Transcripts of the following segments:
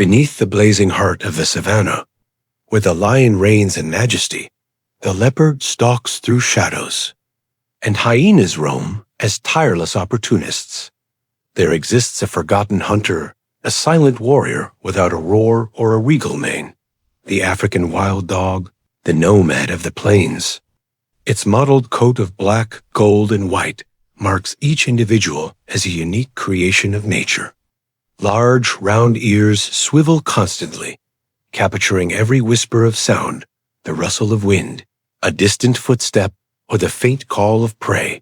Beneath the blazing heart of the savannah, where the lion reigns in majesty, the leopard stalks through shadows, and hyenas roam as tireless opportunists. There exists a forgotten hunter, a silent warrior without a roar or a regal mane, the African wild dog, the nomad of the plains. Its mottled coat of black, gold, and white marks each individual as a unique creation of nature. Large, round ears swivel constantly, capturing every whisper of sound, the rustle of wind, a distant footstep, or the faint call of prey.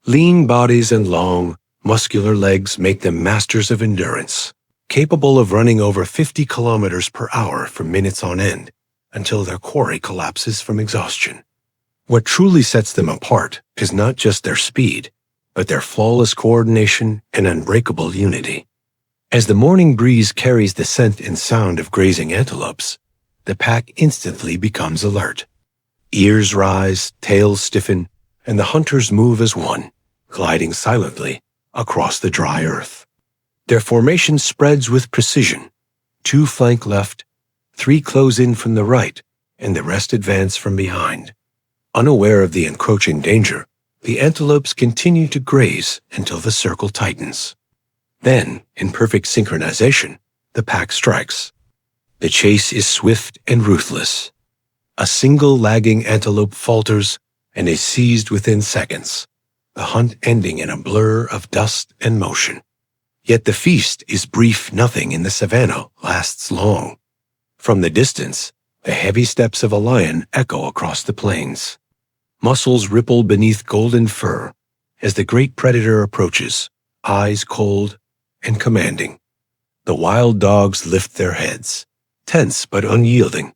Lean bodies and long, muscular legs make them masters of endurance, capable of running over 50 kilometers per hour for minutes on end until their quarry collapses from exhaustion. What truly sets them apart is not just their speed, but their flawless coordination and unbreakable unity. As the morning breeze carries the scent and sound of grazing antelopes, the pack instantly becomes alert. Ears rise, tails stiffen, and the hunters move as one, gliding silently across the dry earth. Their formation spreads with precision. 2 flank left, 3 close in from the right, and the rest advance from behind. Unaware of the encroaching danger, the antelopes continue to graze until the circle tightens. Then, in perfect synchronization, the pack strikes. The chase is swift and ruthless. A single lagging antelope falters and is seized within seconds, the hunt ending in a blur of dust and motion. Yet the feast is brief. Nothing in the savannah lasts long. From the distance, the heavy steps of a lion echo across the plains. Muscles ripple beneath golden fur as the great predator approaches, eyes cold and commanding. The wild dogs lift their heads, tense but unyielding,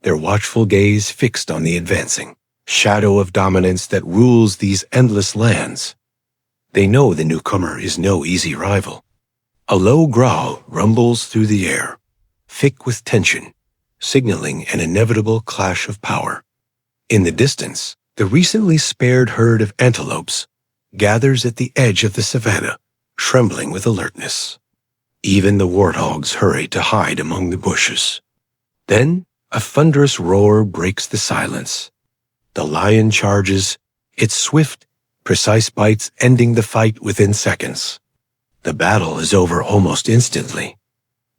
their watchful gaze fixed on the advancing shadow of dominance that rules these endless lands. They know the newcomer is no easy rival. A low growl rumbles through the air, thick with tension, signaling an inevitable clash of power. In the distance, the recently spared herd of antelopes gathers at the edge of the savannah, trembling with alertness. Even the warthogs hurry to hide among the bushes. Then, a thunderous roar breaks the silence. The lion charges, its swift, precise bites ending the fight within seconds. The battle is over almost instantly.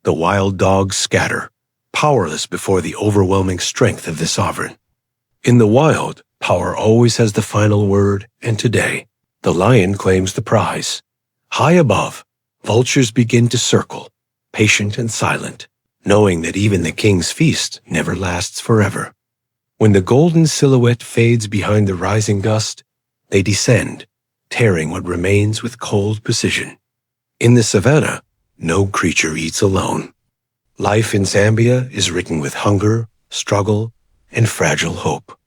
The wild dogs scatter, powerless before the overwhelming strength of the sovereign. In the wild, power always has the final word, and today, the lion claims the prize. High above, vultures begin to circle, patient and silent, knowing that even the king's feast never lasts forever. When the golden silhouette fades behind the rising gust, they descend, tearing what remains with cold precision. In the savannah, no creature eats alone. Life in Zambia is written with hunger, struggle, and fragile hope.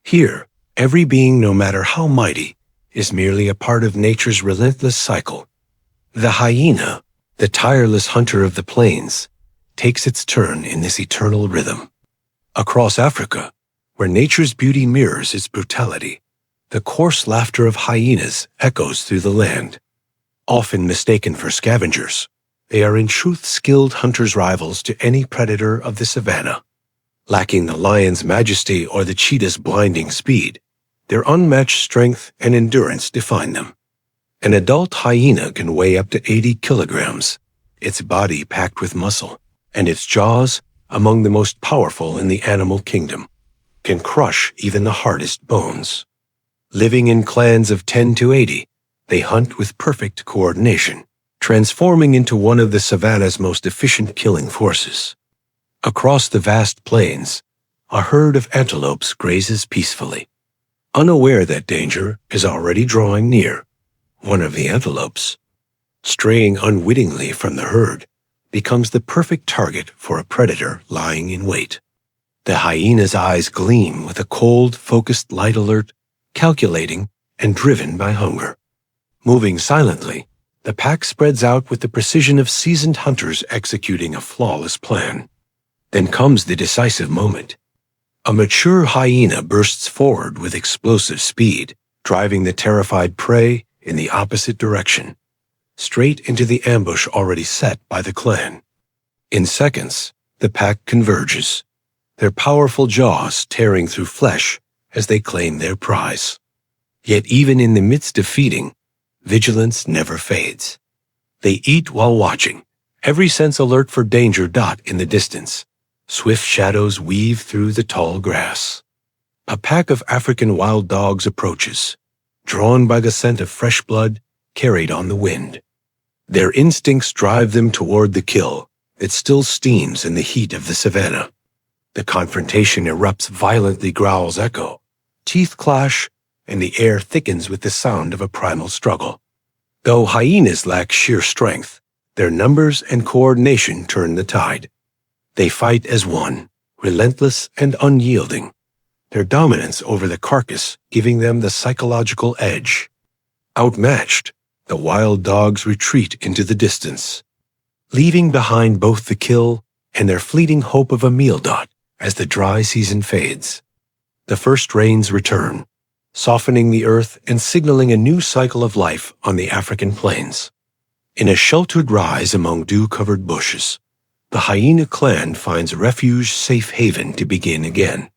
Here, every being, no matter how mighty, is merely a part of nature's relentless cycle. The hyena, the tireless hunter of the plains, takes its turn in this eternal rhythm. Across Africa, where nature's beauty mirrors its brutality, the coarse laughter of hyenas echoes through the land. Often mistaken for scavengers, they are in truth skilled hunters' rivals to any predator of the savannah. Lacking the lion's majesty or the cheetah's blinding speed, their unmatched strength and endurance define them. An adult hyena can weigh up to 80 kilograms, its body packed with muscle, and its jaws, among the most powerful in the animal kingdom, can crush even the hardest bones. Living in clans of 10 to 80, they hunt with perfect coordination, transforming into one of the savannah's most efficient killing forces. Across the vast plains, a herd of antelopes grazes peacefully. Unaware that danger is already drawing near, one of the antelopes, straying unwittingly from the herd, becomes the perfect target for a predator lying in wait. The hyena's eyes gleam with a cold, focused light alert, calculating and driven by hunger. Moving silently, the pack spreads out with the precision of seasoned hunters executing a flawless plan. Then comes the decisive moment. A mature hyena bursts forward with explosive speed, driving the terrified prey in the opposite direction, straight into the ambush already set by the clan. In seconds, the pack converges, their powerful jaws tearing through flesh as they claim their prize. Yet even in the midst of feeding, vigilance never fades. They eat while watching, every sense alert for danger dot in the distance. Swift shadows weave through the tall grass. A pack of African wild dogs approaches, drawn by the scent of fresh blood carried on the wind. Their instincts drive them toward the kill that still steams in the heat of the savannah. The confrontation erupts violently, growls echo, teeth clash, and the air thickens with the sound of a primal struggle. Though hyenas lack sheer strength, their numbers and coordination turn the tide. They fight as one, relentless and unyielding, their dominance over the carcass giving them the psychological edge. Outmatched, the wild dogs retreat into the distance, leaving behind both the kill and their fleeting hope of a meal dot as the dry season fades. The first rains return, softening the earth and signaling a new cycle of life on the African plains. In a sheltered rise among dew-covered bushes, the hyena clan finds refuge, safe haven to begin again.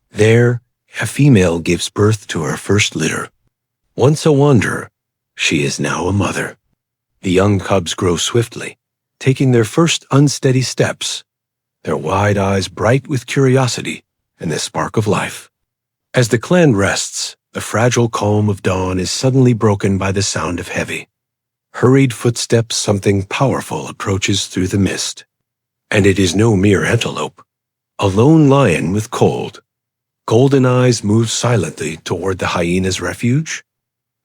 There, a female gives birth to her first litter. Once a wanderer, she is now a mother. The young cubs grow swiftly, taking their first unsteady steps, their wide eyes bright with curiosity and the spark of life. As the clan rests, the fragile calm of dawn is suddenly broken by the sound of heavy, hurried footsteps. Something powerful approaches through the mist. And it is no mere antelope. A lone lion with cold, golden eyes moves silently toward the hyena's refuge,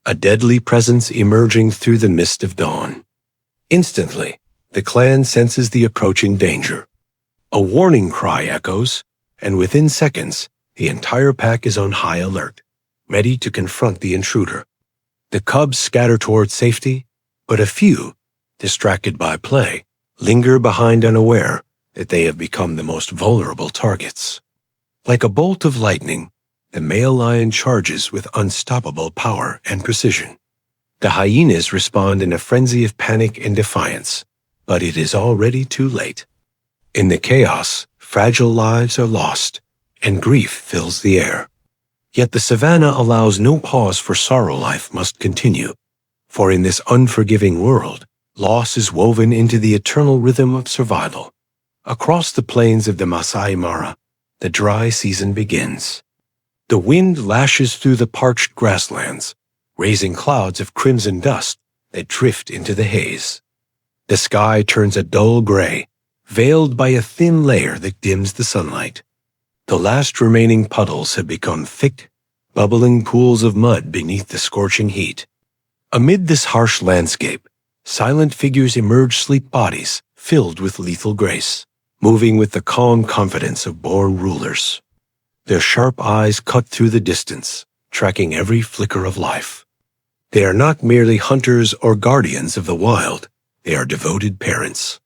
a deadly presence emerging through the mist of dawn. Instantly, the clan senses the approaching danger. A warning cry echoes, and within seconds, the entire pack is on high alert, ready to confront the intruder. The cubs scatter toward safety, but a few, distracted by play, linger behind, unaware that they have become the most vulnerable targets. Like a bolt of lightning, the male lion charges with unstoppable power and precision. The hyenas respond in a frenzy of panic and defiance, but it is already too late. In the chaos, fragile lives are lost, and grief fills the air. Yet the savannah allows no pause for sorrow. Life must continue, for in this unforgiving world, loss is woven into the eternal rhythm of survival. Across the plains of the Masai Mara, the dry season begins. The wind lashes through the parched grasslands, raising clouds of crimson dust that drift into the haze. The sky turns a dull gray, veiled by a thin layer that dims the sunlight. The last remaining puddles have become thick, bubbling pools of mud beneath the scorching heat. Amid this harsh landscape, silent figures emerge, sleek bodies filled with lethal grace, moving with the calm confidence of born rulers. Their sharp eyes cut through the distance, tracking every flicker of life. They are not merely hunters or guardians of the wild, they are devoted parents,